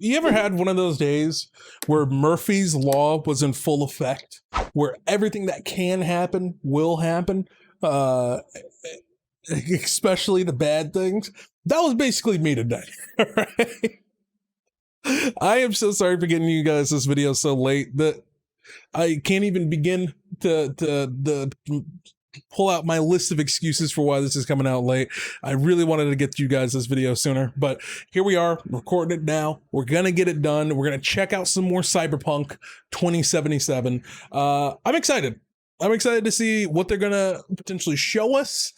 You ever had one of those days where Murphy's Law was in full effect, where everything that can happen will happen, uh, especially the bad things? That was basically me today. Right? I am so sorry for getting you guys this video so late that I can't even begin to pull out my list of excuses for why this is coming out late. I really wanted to get you guys this video sooner, but here we are, recording it now. We're gonna get it done. We're gonna check out some more Cyberpunk 2077. I'm excited. I'm excited to see what they're gonna potentially show us.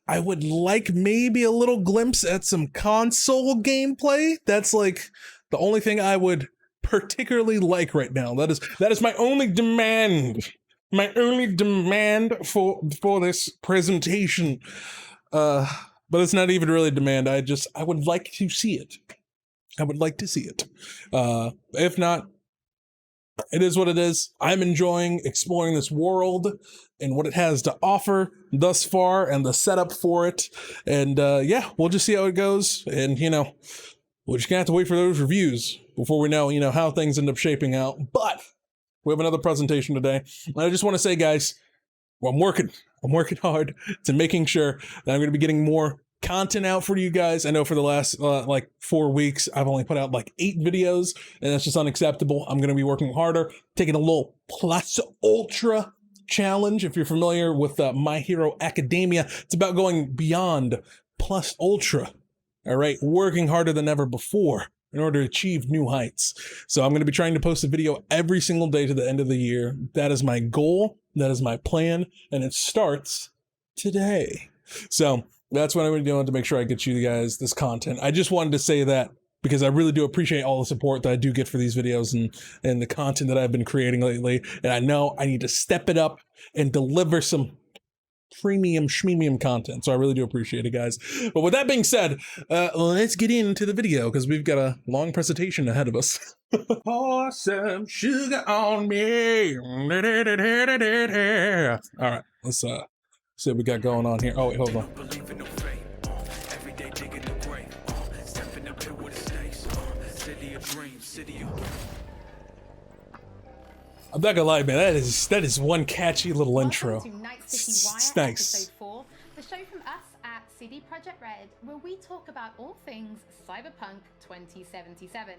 I would like maybe a little glimpse at some console gameplay. That's like the only thing I would particularly like right now. That is my only demand. My only demand for this presentation. But it's not even really a demand. I would like to see it. I would like to see it. If not, it is what it is. I'm enjoying exploring this world and what it has to offer thus far and the setup for it. And yeah, we'll just see how it goes. And, you know, we're just gonna have to wait for those reviews before we know, how things end up shaping out. But we have another presentation today. And I just want to say, guys, well, I'm working hard to making sure that I'm going to be getting more content out for you guys. I know for the last like 4 weeks, I've only put out like 8 videos, and that's just unacceptable. I'm going to be working harder, taking a little plus ultra challenge. If you're familiar with My Hero Academia, it's about going beyond plus ultra. All right, working harder than ever before in order to achieve new heights. So I'm going to be trying to post a video every single day to the end of the year. That is my goal. That is my plan. And it starts today. So that's what I'm going to be doing to make sure I get you guys this content. I just wanted to say that because I really do appreciate all the support that I do get for these videos and the content that I've been creating lately. And I know I need to step it up and deliver some premium schmemium content, so I really do appreciate it, guys. But with that being said, let's get into the video because we've got a long presentation ahead of us. Pour some sugar on me. All right, let's see what we got going on here. Oh wait, hold on. I'm not gonna lie, man. That is one catchy little intro. It's nice. Episode 4, the show from us at CD Projekt Red, where we talk about all things Cyberpunk 2077.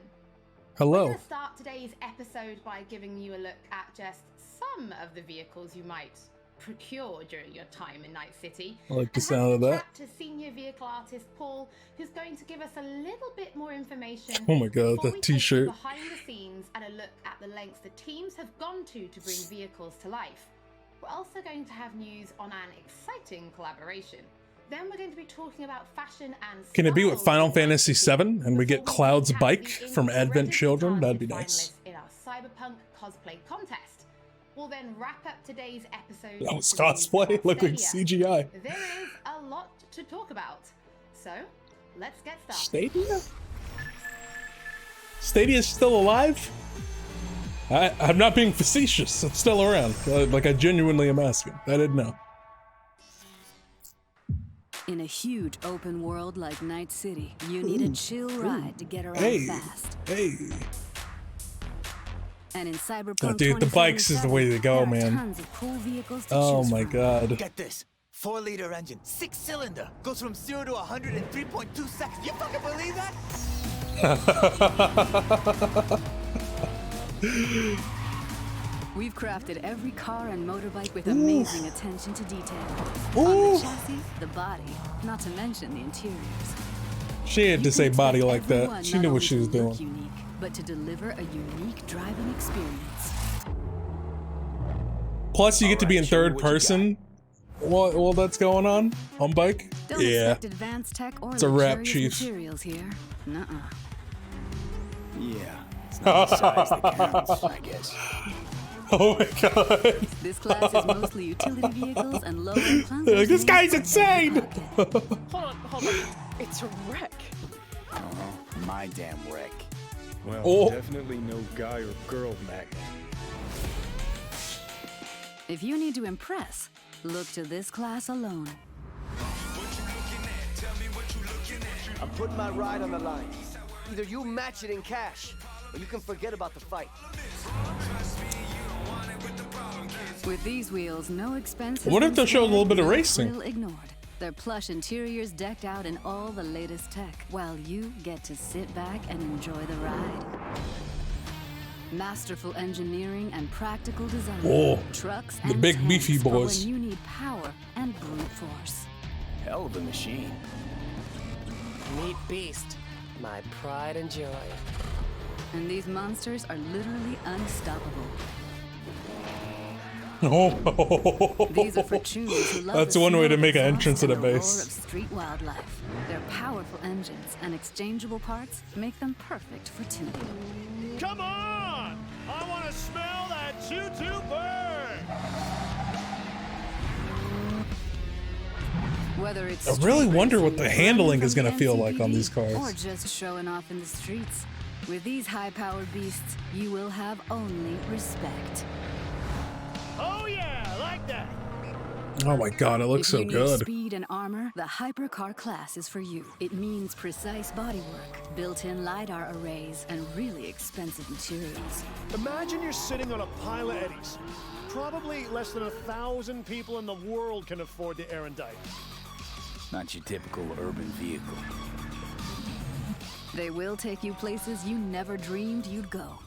Hello. We're gonna start today's episode by giving you a look at just some of the vehicles you might procure during your time in Night City. I like the sound of that. To senior vehicle artist Paul, who's going to give us a little bit more information. Oh my god, that t-shirt. Behind the scenes and a look at the lengths the teams have gone to bring vehicles to life. We're also going to have news on an exciting collaboration. Then we're going to be talking about fashion and Can it be with Final Fantasy VII and we get Cloud's bike from Advent Children? That'd be nice. In our Cyberpunk cosplay contest. We'll then wrap up today's episode. That was cosplay? Look like CGI. There is a lot to talk about. So, let's get started. Stadia? Stadia's still alive? I'm not being facetious. It's still around. Like I genuinely am asking. I didn't know. In a huge open world like Night City, you need a chill ride to get around fast. Hey. And in Cyberpunk, dude, the bikes is the way to go, man. Tons of cool vehicles to oh choose my from. god. Get this. 4-liter engine, 6-cylinder, goes from 0 to 100 in 3.2 seconds. You fucking believe that? We've crafted every car and motorbike with amazing attention to detail. Ooh. On the chassis, the body, not to mention the interiors. She had to say body like that. She knew what she was doing. Unique, but to deliver a unique driving experience. Plus, you get to be in third person while that's going on bike. Don't Yeah. expect advanced tech or It's a wrap, luxurious Chief. materials here. Nuh-uh. Yeah. It's not the size that counts, I guess. Oh my god. This class is mostly utility vehicles and low-end clunkers. This guy's insane! Hold on. It's a wreck. My damn wreck. Well, definitely no guy or girl magnet. If you need to impress, look to this class alone. I'm putting my ride on the line. Either you match it in cash, or you can forget about the fight. With these wheels, no expense. What if they show a little bit of racing? Thrill ignored. Their plush interiors decked out in all the latest tech, while you get to sit back and enjoy the ride. Masterful engineering and practical design. Oh, trucks the and big tanks beefy for boys. when you need power and brute force. Hell of a machine. Meet Beast, my pride and joy. And these monsters are literally unstoppable. Oh, These are for choosers who love that's the one way smell to of make an exhaust entrance to and the roar base. of street wildlife. Their powerful engines and exchangeable parts make them perfect for tuning. Come on! I want to smell that choo-choo burn! Whether it's I really street wonder what racing, the handling running is from gonna the feel like on NCPD, these cars. or just showing off in the streets. With these high-powered beasts, you will have only respect. Oh yeah, like that! Oh my god, it looks If so you need good. speed and armor, the hypercar class is for you. It means precise bodywork, built-in LiDAR arrays, and really expensive materials. Imagine you're sitting on a pile of eddies. Probably less than 1,000 people in the world can afford the Erendite. Not your typical urban vehicle. They will take you places you never dreamed you'd go.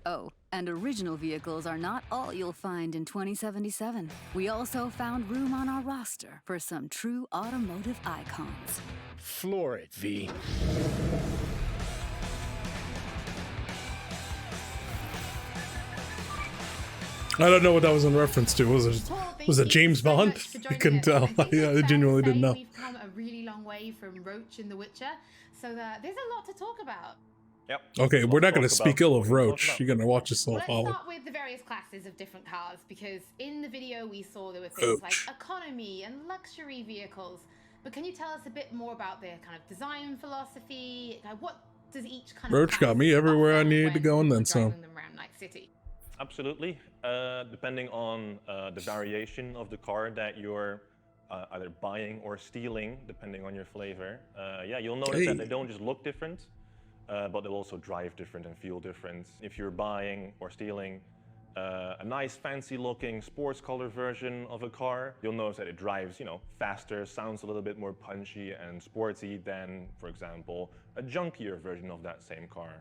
Oh, and original vehicles are not all you'll find in 2077. We also found room on our roster for some true automotive icons. Floor it, V. I don't know what that was in reference to. Was it James Bond? I couldn't tell. Yeah, I genuinely didn't know. We've come a really long way from Roach in The Witcher, so there's a lot to talk about. Yep. Okay, we're not going to speak ill of What we're Roach. talking You're going to watch this Well, little let's follow. start with the various classes of different cars, because in the video we saw there were things like Roach. economy and luxury vehicles. But can you tell us a bit more about their kind of design philosophy? What does each kind of Roach class got me everywhere I offer needed to when go and people then are some. driving them around Night City? Absolutely. Depending on the variation of the car that you're either buying or stealing, depending on your flavor, yeah, you'll notice that they don't just look different, but they'll also drive different and feel different. If you're buying or stealing a nice fancy looking sports color version of a car, you'll notice that it drives, faster, sounds a little bit more punchy and sporty than, for example, a junkier version of that same car.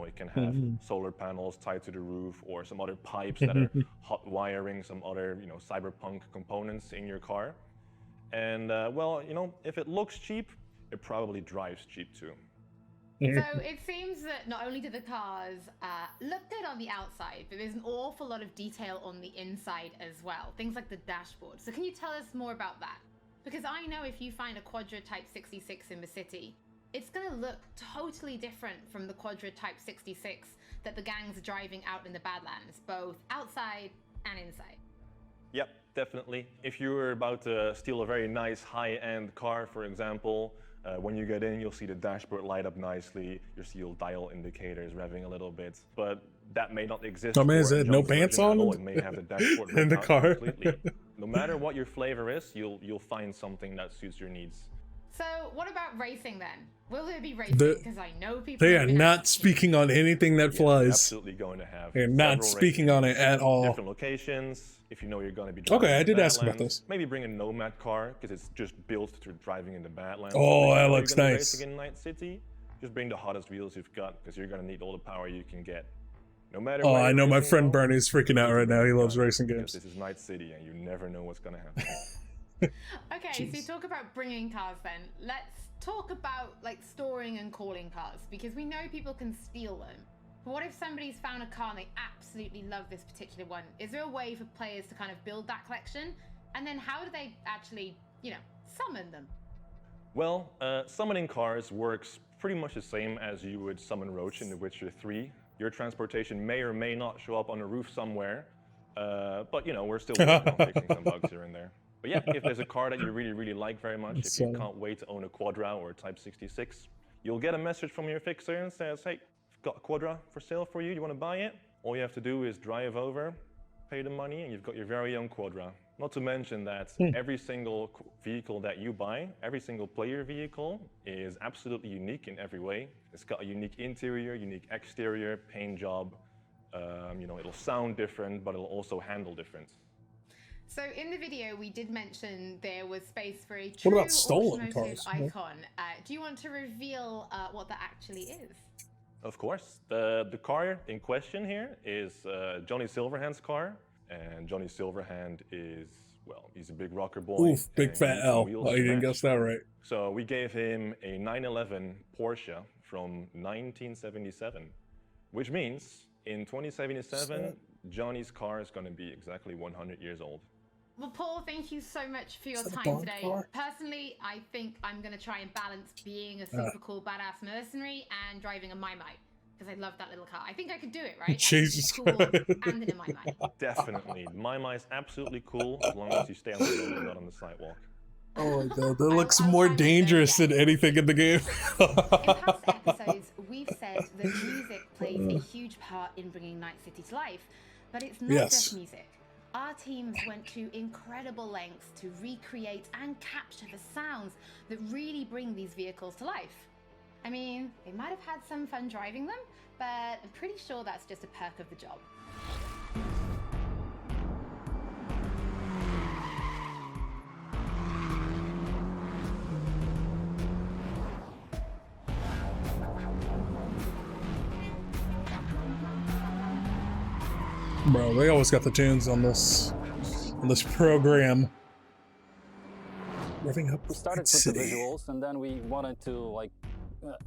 It can have solar panels tied to the roof or some other pipes that are hot wiring some other, cyberpunk components in your car. And, well, if it looks cheap, it probably drives cheap too. So it seems that not only do the cars look good on the outside, but there's an awful lot of detail on the inside as well. Things like the dashboard. So can you tell us more about that? Because I know if you find a Quadra Type 66 in the city, it's going to look totally different from the Quadra Type 66 that the gangs are driving out in the Badlands, both outside and inside. Yep, definitely. If you're about to steal a very nice high-end car, for example, when you get in, you'll see the dashboard light up nicely. You'll see your dial indicators revving a little bit, but that may not exist. Oh man, is for a it no junk pants version at on all. It may have the dashboard in the ripped out car? completely. No matter what your flavor is, you'll find something that suits your needs. So what about racing then? Will there be racing? Because I know people. They have are been not asking. speaking on anything that flies. Absolutely going to have. They're not several speaking on it at all. Different locations. If you know you're going to be. Okay, I driving in did ask about Badlands, this. Maybe bring a Nomad car because it's just built to driving in the Badlands. Oh, If you that know looks you're gonna be nice. racing in Night City, just bring the hottest wheels you've got because you're going to need all the power you can get. No matter. Oh, where I you're know my racing, friend though, Bernie's freaking out right now. He loves racing because games. this is Night City and you never know what's going to happen. Okay, so you talk about bringing cars then. Let's talk about like storing and calling cars, because we know people can steal them. But what if somebody's found a car and they absolutely love this particular one? Is there a way for players to kind of build that collection? And then how do they actually, summon them? Well, summoning cars works pretty much the same as you would summon Roach in The Witcher 3. Your transportation may or may not show up on a roof somewhere, but we're still working on fixing some bugs here and there. But yeah, if there's a car that you really, really like very much, if you can't wait to own a Quadra or a Type 66, you'll get a message from your fixer and says, hey, I've got a Quadra for sale for you, you want to buy it? All you have to do is drive over, pay the money, and you've got your very own Quadra. Not to mention that every single vehicle that you buy, every single player vehicle, is absolutely unique in every way. It's got a unique interior, unique exterior, paint job. You know, it'll sound different, but it'll also handle different. So in the video, we did mention there was space for a true What about stolen automotive cars? icon. Do you want to reveal what that actually is? Of course. The car in question here is Johnny Silverhand's car. And Johnny Silverhand is, well, he's a big rocker boy. Oof, big fat L. Oh, you didn't guess that right. So we gave him a 911 Porsche from 1977, which means in 2077, Johnny's car is going to be exactly 100 years old. Well, Paul, thank you so much for your Is that a time Bond today. car? Personally, I think I'm going to try and balance being a super cool badass mercenary and driving a Mai-Mai, because I love that little car. I think I could do it, right? Jesus cool Christ. and in a Mai-Mai. Definitely. My is absolutely cool as long as you stay on the road and not on the sidewalk. Oh my god, that looks more dangerous than anything in the game. In past episodes, we've said that music plays a huge part in bringing Night City to life, but it's not just music. Our teams went to incredible lengths to recreate and capture the sounds that really bring these vehicles to life. I mean, they might have had some fun driving them, but I'm pretty sure that's just a perk of the job. Bro, they always got the tunes on this program. Revving up. We started with the visuals, and then we wanted to like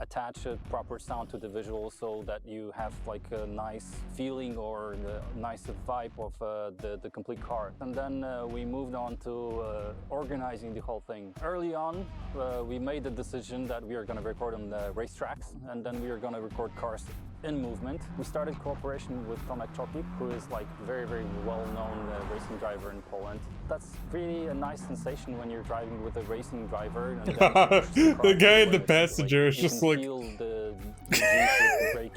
attach a proper sound to the visuals so that you have like a nice feeling or the nice vibe of the complete car. And then we moved on to organizing the whole thing. Early on, we made the decision that we are going to record on the racetracks, and then we are going to record cars in movement. We started cooperation with Tomek Chopik, who is like very, very well-known racing driver in Poland. That's really a nice sensation when you're driving with a racing driver. And the guy in the passenger is just like,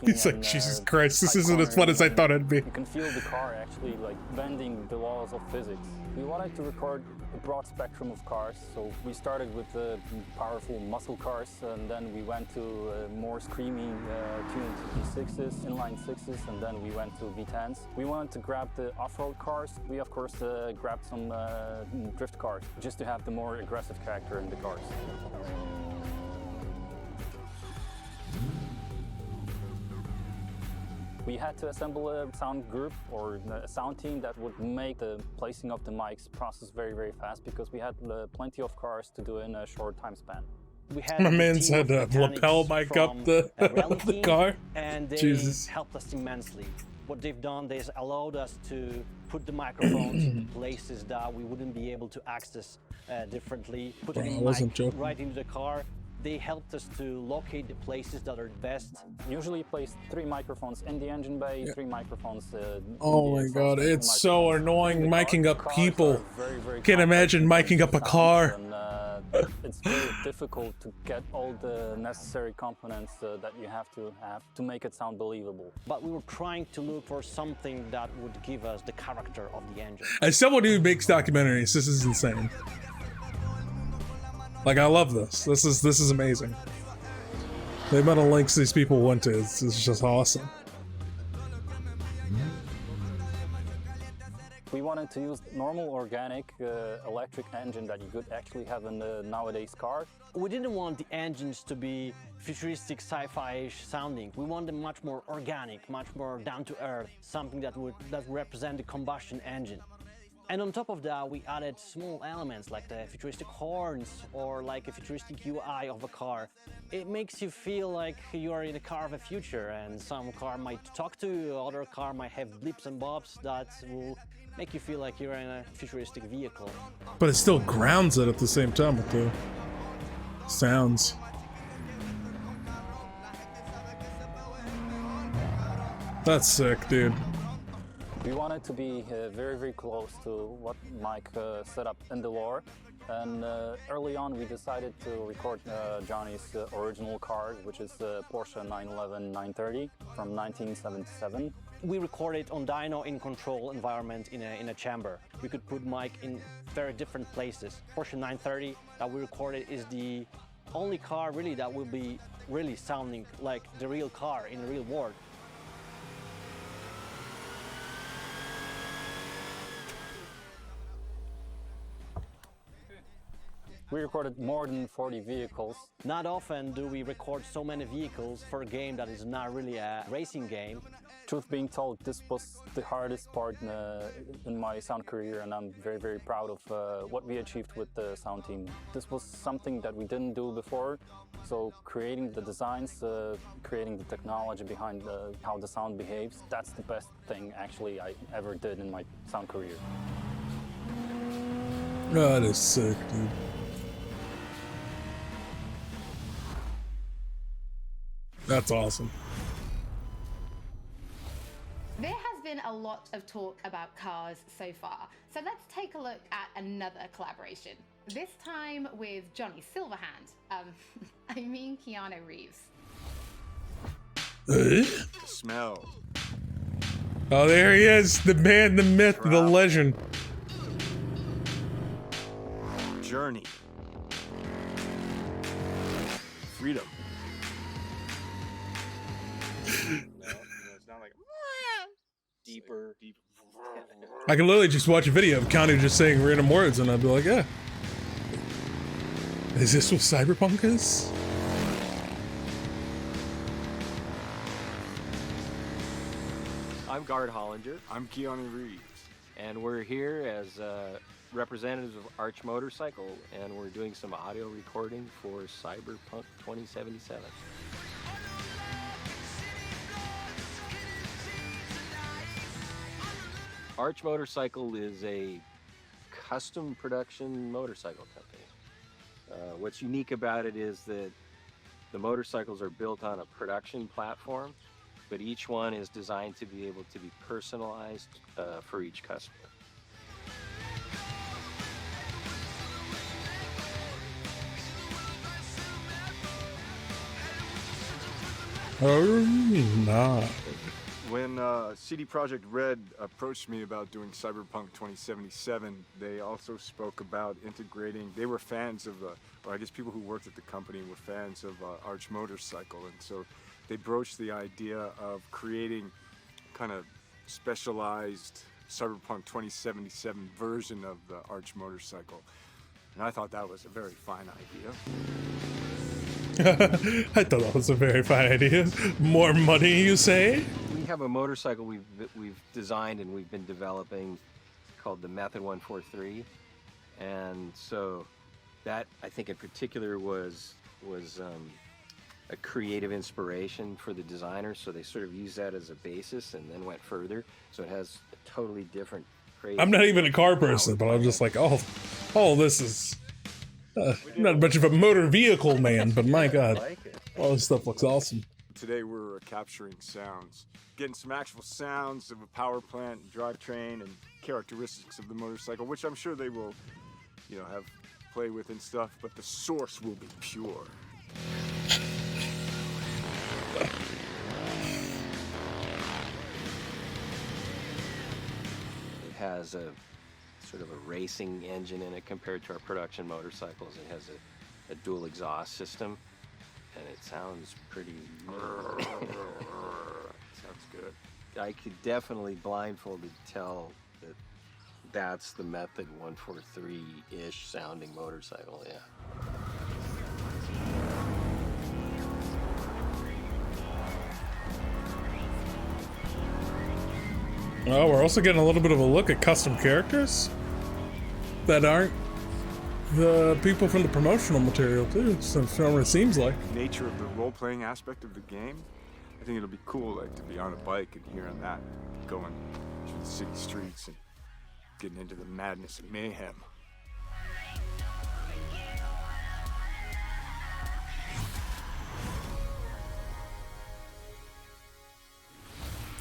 he's like, Jesus Christ, this isn't as fun as I thought it'd be. You can feel the car actually like bending the laws of physics. We wanted to record a broad spectrum of cars, so we started with the powerful muscle cars, and then we went to more screaming tuned V6s, inline 6s, and then we went to V10s. We wanted to grab the off-road cars. We of course grabbed some drift cars, just to have the more aggressive character in the cars. We had to assemble a sound group or a sound team that would make the placing of the mics process very, very fast, because we had plenty of cars to do in a short time span. My man's had a lapel mic up the car. And they Jesus. helped us immensely. What they've done is allowed us to put the microphones in places that we wouldn't be able to access differently. Putting the mic right into the car. They helped us to locate the places that are best. Usually place 3 microphones in the engine bay, 3 microphones. Oh my god, it's so annoying miking up people. Can't imagine miking up a car. And, it's very difficult to get all the necessary components that you have to make it sound believable. But we were trying to look for something that would give us the character of the engine. As someone who makes documentaries, this is insane. Like, I love this. This is amazing. The amount of lengths these people went to is just awesome. We wanted to use normal, organic, electric engine that you could actually have in the nowadays car. We didn't want the engines to be futuristic, sci-fi-ish sounding. We want them much more organic, much more down-to-earth, something that would represent the combustion engine. And on top of that, we added small elements like the futuristic horns or like a futuristic UI of a car. It makes you feel like you are in a car of the future, and some car might talk to you, other car might have blips and bobs that will make you feel like you're in a futuristic vehicle. But it still grounds it at the same time with the sounds. That's sick, dude. We wanted to be very, very close to what Mike set up in the lore. And early on, we decided to record Johnny's original car, which is Porsche 911 930 from 1977. we recorded on dyno in control environment in a chamber. We could put mic in very different places. Porsche 930 that we recorded is the only car really that will be really sounding like the real car in the real world. We recorded more than 40 vehicles. Not often do we record so many vehicles for a game that is not really a racing game. Truth being told, this was the hardest part in my sound career, and I'm very, very proud of what we achieved with the sound team. This was something that we didn't do before, so creating the designs, creating the technology behind how the sound behaves, that's the best thing actually I ever did in my sound career. That is sick, dude. That's awesome. There has been a lot of talk about cars so far, so let's take a look at another collaboration. This time with Johnny Silverhand. I mean Keanu Reeves. The smell. Oh, there he is, the man, the myth, the legend. Journey. Freedom. It's not like deeper. I can literally just watch a video of Keanu just saying random words and I'd be like, yeah. Is this what Cyberpunk is? I'm Gard Hollinger. I'm Keanu Reeves. And we're here as representatives of Arch Motorcycle, and we're doing some audio recording for Cyberpunk 2077. Arch Motorcycle is a custom production motorcycle company. What's unique about it is that the motorcycles are built on a production platform, but each one is designed to be able to be personalized for each customer. Oh, nah. When CD Projekt Red approached me about doing Cyberpunk 2077, they also spoke about integrating. They were fans of, or I guess people who worked at the company were fans of Arch Motorcycle, and so they broached the idea of creating kind of specialized Cyberpunk 2077 version of the Arch Motorcycle. And I thought that was a very fine idea. I thought that was a very fine idea. More money, you say? We have a motorcycle we've designed and we've been developing called the Method 143, and so that I think in particular was a creative inspiration for the designers. So they sort of used that as a basis and then went further. So it has a totally different. I'm not even a car person, but I'm just like, oh, this is. I'm not much of a motor vehicle man, but my God, all this stuff looks awesome. Today we're capturing sounds, getting some actual sounds of a power plant, drivetrain, and characteristics of the motorcycle, which I'm sure they will, have play with and stuff, but the source will be pure. It has a sort of a racing engine in it compared to our production motorcycles. It has a dual exhaust system, and it sounds pretty. Sounds good. I could definitely blindfolded tell that that's the Method 143-ish sounding motorcycle, yeah. Oh, we're also getting a little bit of a look at custom characters that aren't the people from the promotional material too, so from what it seems like. Nature of the role-playing aspect of the game, I think it'll be cool, like to be on a bike and hearing that, going through the city streets and getting into the madness and mayhem.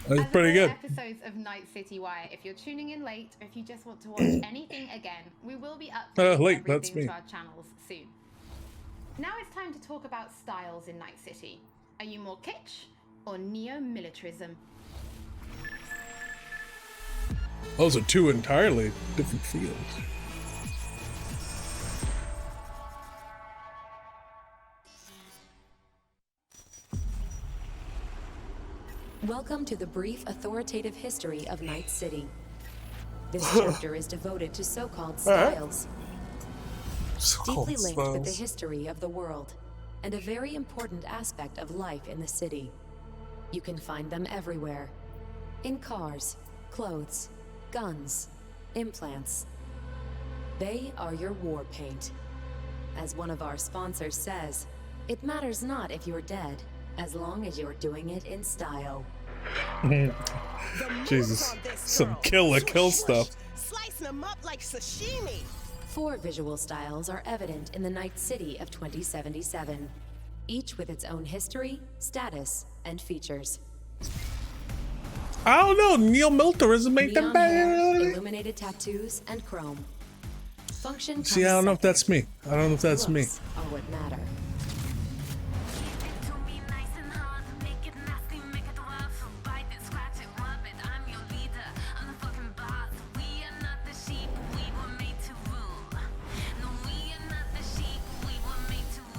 That's pretty good. Episodes of Night City Wire. If you're tuning in late, or if you just want to watch anything again, we will be updating late, that's everything me. to our channels soon. Now it's time to talk about styles in Night City. Are you more kitsch or neo-militarism? Those are two entirely different fields. Welcome to the brief authoritative history of Night City. This chapter is devoted to so-called styles, deeply linked with the history of the world, and a very important aspect of life in the city. You can find them everywhere. In cars, clothes, guns, implants. They are your war paint. As one of our sponsors says, it matters not if you're dead, as long as you're doing it in style. Jesus, some kill stuff. Slicing them up like sashimi. 4 visual styles are evident in the Night City of 2077, each with its own history, status, and features. I don't know, neo-militarism ain't that bad. Illuminated tattoos, and chrome. Function. See, I don't know if that's me. I don't know if that's me. Are what matter.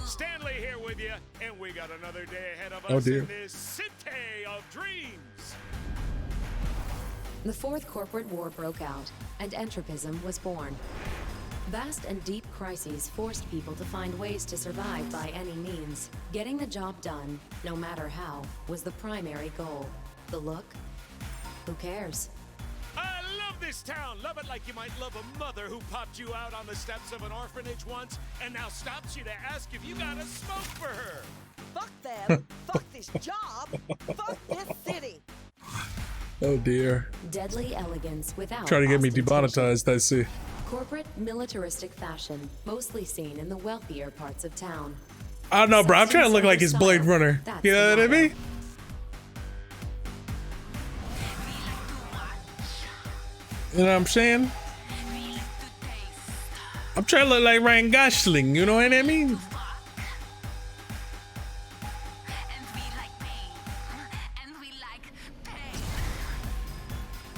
Stanley here with you, and we got another day ahead of Oh, us dear. in this city of dreams. The Fourth Corporate War broke out, and entropism was born. Vast and deep crises forced people to find ways to survive by any means. Getting the job done, no matter how, was the primary goal. The look? Who cares? I love this town. Love it like you might love a mother who popped you out on the steps of an orphanage once and now stops you to ask if you got a smoke for her. Fuck them. Fuck this job. Fuck this city. Oh dear. Deadly elegance without Trying to get me ostentation. demonetized, I see. Corporate militaristic fashion, mostly seen in the wealthier parts of town. I don't know, bro. I'm trying to look like his Blade Runner. That's You know what I the mean? You know what I'm saying? I'm trying to look like Ryan Gosling, you know what I mean?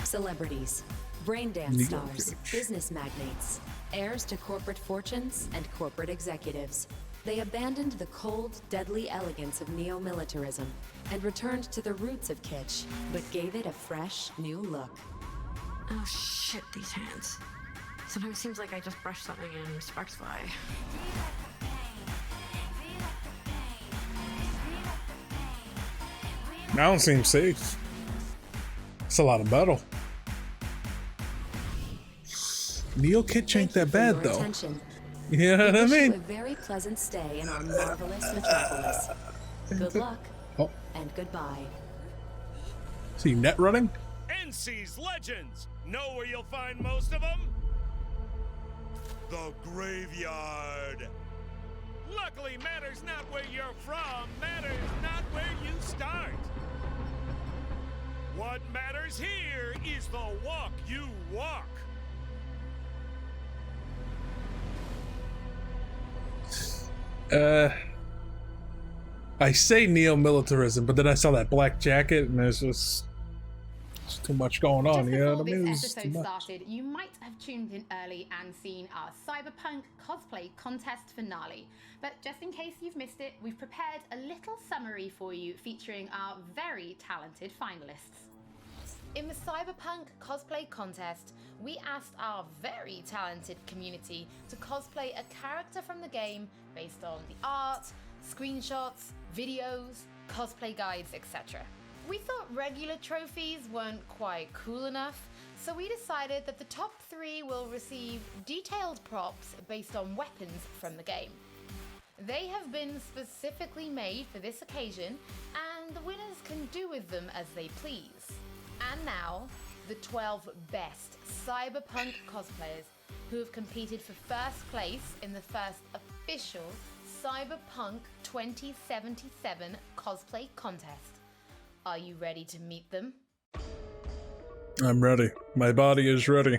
Celebrities, brain dance stars, business magnates, heirs to corporate fortunes and corporate executives. They abandoned the cold, deadly elegance of neo-militarism and returned to the roots of kitsch, but gave it a fresh, new look. Oh shit, these hands. Sometimes it seems like I just brushed something and sparks fly. I don't seem safe. It's a lot of metal. Neo Kitsch ain't that bad though. Attention. You know what I We wish you mean? a very pleasant stay in our marvelous metropolis. Good luck Oh. and goodbye. See net running? NC's legends. Know where you'll find most of them? The graveyard. Luckily, matters not where you're from, matters not where you start. What matters here is the walk you walk. I say neo-militarism, but then I saw that black jacket and there's just too much going on. You know what I mean? This It's too episode much. started, you might have tuned in early and seen our Cyberpunk cosplay contest finale. But just in case you've missed it, we've prepared a little summary for you featuring our very talented finalists. In the Cyberpunk cosplay contest, we asked our very talented community to cosplay a character from the game based on the art, screenshots, videos, cosplay guides, etc. We thought regular trophies weren't quite cool enough, so we decided that the top 3 will receive detailed props based on weapons from the game. They have been specifically made for this occasion, and the winners can do with them as they please. And now, the 12 best Cyberpunk cosplayers who have competed for first place in the first official Cyberpunk 2077 cosplay contest. Are you ready to meet them? I'm ready. My body is ready.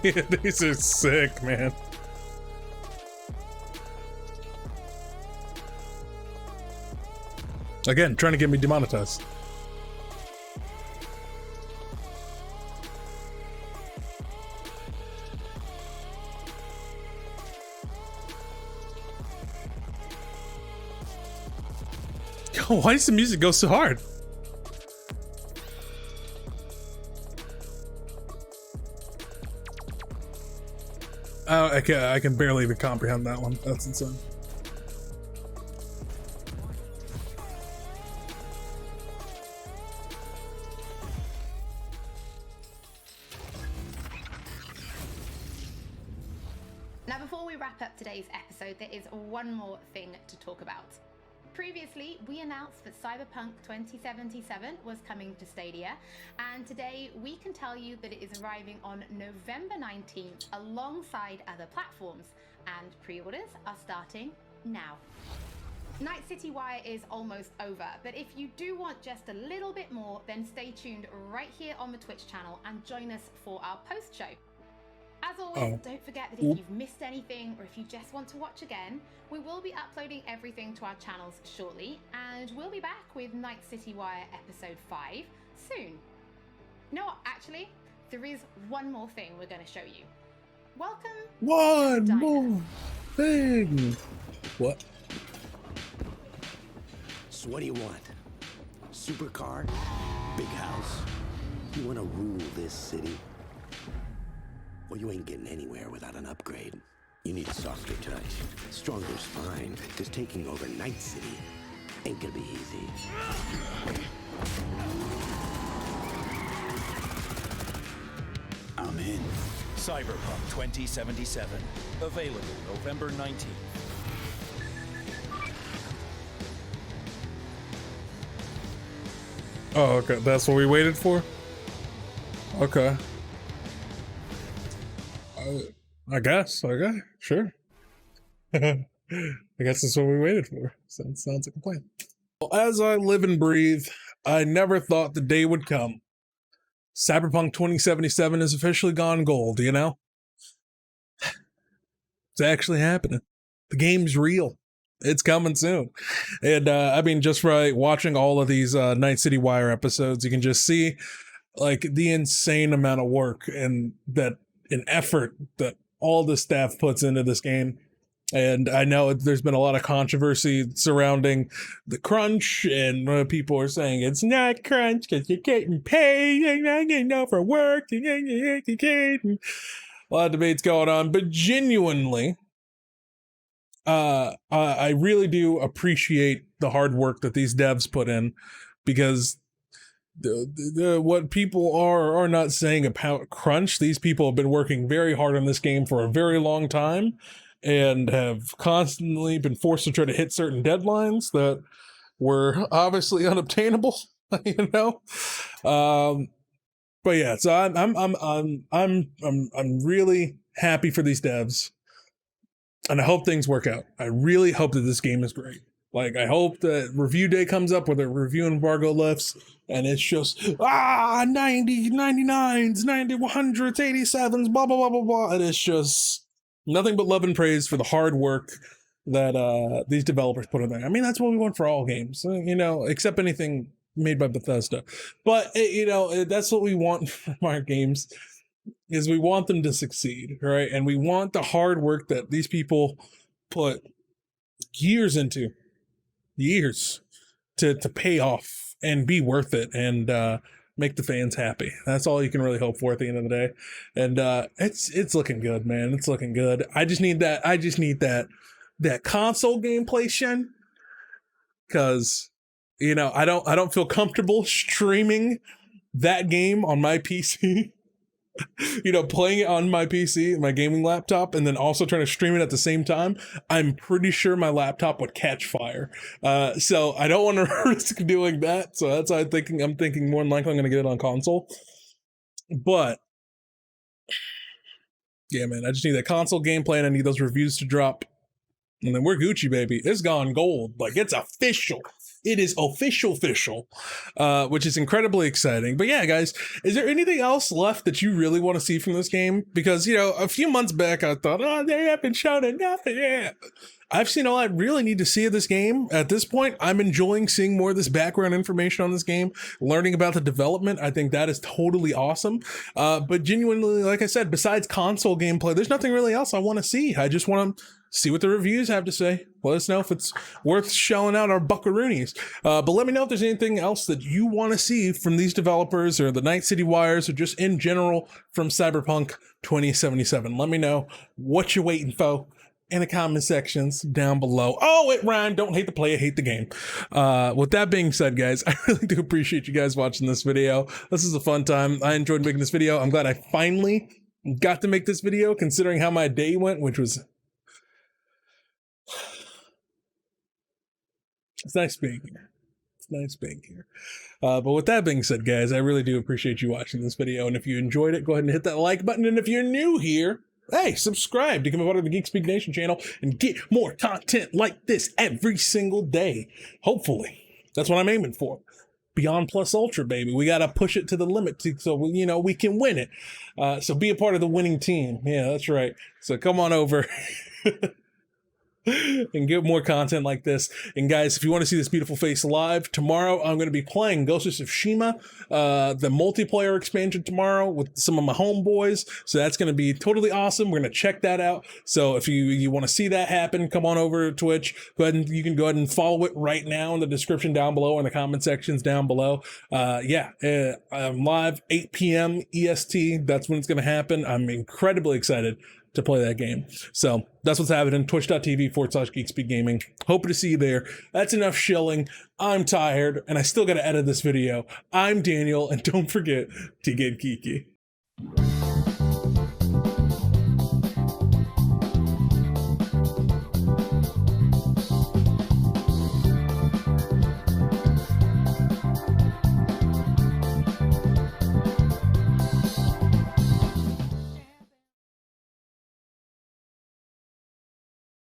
Yeah, these are sick, man. Again, trying to get me demonetized. Yo, why does the music go so hard? I can barely even comprehend that one. That's insane. Now, before we wrap up today's episode, there is one more thing to talk about. Previously, we announced that Cyberpunk 2077 was coming to Stadia, and today we can tell you that it is arriving on November 19th alongside other platforms, and pre-orders are starting now. Night City Wire is almost over, but if you do want just a little bit more, then stay tuned right here on the Twitch channel and join us for our post-show. As always, don't forget that if you've missed anything or if you just want to watch again, we will be uploading everything to our channels shortly, and we'll be back with Night City Wire Episode 5 soon. No, actually, there is one more thing we're going to show you. Welcome. One more thing. What? So what do you want? Supercar? Big house? You want to rule this city? Well, you ain't getting anywhere without an upgrade. You need a softer touch. Stronger's fine, because taking over Night City ain't gonna be easy. I'm in. Cyberpunk 2077. Available November 19th. Oh, okay. That's what we waited for? Okay. I guess. Okay. Sure. I guess that's what we waited for. Sounds like a plan. Well, as I live and breathe, I never thought the day would come. Cyberpunk 2077 has officially gone gold, you know? It's actually happening. The game's real. It's coming soon. And I mean, just by watching all of these Night City Wire episodes, you can just see like the insane amount of work and effort that all the staff puts into this game. And I know there's been a lot of controversy surrounding the crunch, and people are saying it's not crunch because you're getting paid, you're not getting no for work. A lot of debates going on, but genuinely, I really do appreciate the hard work that these devs put in, because what people are not saying about crunch, these people have been working very hard on this game for a very long time and have constantly been forced to try to hit certain deadlines that were obviously unobtainable, you know. But yeah, so I'm really happy for these devs, and I hope things work out. I really hope that this game is great. Like, I hope that review day comes up where the review embargo lifts and it's just 90, 99s, 90, 100s, 87s, blah blah blah blah blah, and it's just nothing but love and praise for the hard work that these developers put in there. I mean, that's what we want for all games, you know, except anything made by Bethesda. But you know, that's what we want from our games, is we want them to succeed, right? And we want the hard work that these people put years into, to pay off and be worth it, and make the fans happy. That's all you can really hope for at the end of the day. And it's looking good, man. It's looking good. I just need that console gameplay, Shen, because you know, I don't feel comfortable streaming that game on my PC. You know, playing it on my PC, my gaming laptop, and then also trying to stream it at the same time. I'm pretty sure my laptop would catch fire. So I don't want to risk doing that. So that's why I'm thinking more than likely I'm going to get it on console. But yeah, man, I just need that console gameplay, and I need those reviews to drop. And then we're Gucci, baby. It's gone gold. Like, it's official. It is official, which is incredibly exciting. But yeah, guys, is there anything else left that you really want to see from this game? Because, you know, a few months back, I thought, oh, they haven't shown enough. Yeah. I've seen all I really need to see of this game. At this point, I'm enjoying seeing more of this background information on this game, learning about the development. I think that is totally awesome. But genuinely, like I said, besides console gameplay, there's nothing really else I want to see. I just want to see what the reviews have to say. Let us know if it's worth shelling out our buckaroonies. But let me know if there's anything else that you want to see from these developers or the Night City Wires or just in general from Cyberpunk 2077. Let me know what you're waiting for in the comment sections down below. Oh, it rhymed. Don't hate the player, hate the game. With that being said, guys, I really do appreciate you guys watching this video. This is a fun time. I enjoyed making this video. I'm glad I finally got to make this video, considering how my day went, which was... It's nice being here. It's nice being here. But with that being said, guys, I really do appreciate you watching this video. And if you enjoyed it, go ahead and hit that like button. And if you're new here, hey, subscribe to become a part of the GeekSpeakNation channel and get more content like this every single day. Hopefully. That's what I'm aiming for. Beyond Plus Ultra, baby. We got to push it to the limit so we can win it. So be a part of the winning team. Yeah, that's right. So come on over. And get more content like this. And guys, if you want to see this beautiful face live, tomorrow I'm going to be playing Ghost of Tsushima, the multiplayer expansion tomorrow with some of my homeboys. So that's going to be totally awesome. We're going to check that out. So if you want to see that happen, come on over to Twitch. You can go ahead and follow it right now in the description down below, in the comment sections down below. I'm live 8 p.m. EST. That's when it's going to happen. I'm incredibly excited to play that game. So that's what's happening. Twitch.tv/GeekSpeakGaming. Hope to see you there. That's enough shilling. I'm tired and I still got to edit this video. I'm Daniel, and don't forget to get geeky.